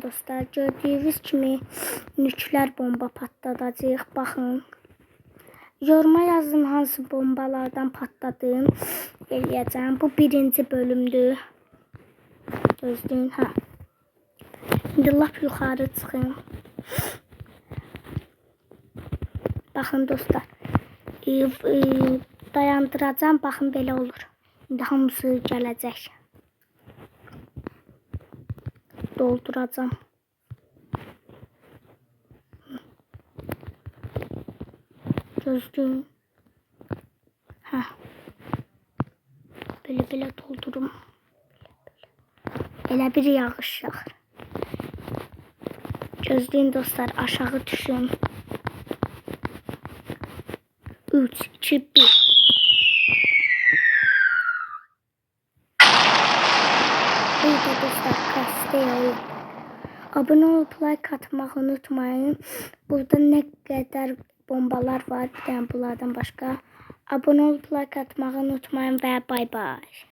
dostlar. Gördüyünüz kimi nükleer bomba patladacaq. Baxın. Yoruma yazın hansı bombalardan patladım. Eləyəcəm. Bu birinci bölümdür. Gözləyin. Ha. İndi lap yuxarı çıxın. Baxın dostlar. Dayandıracağım. Baxın belə olur. İndi hamısı gələcək. Dolduracağım. Gözləyin. Ha. Belə doldurum. Elə bir yağış yağır. Gözləyin dostlar, aşağı düşün. 3, 2, 1. Burada dostlar, kasteyim. Abone olup like atmayı unutmayın. Burada ne kadar bombalar var, bir tane bunlardan başka. Abone olup like atmayı unutmayın ve bay bay.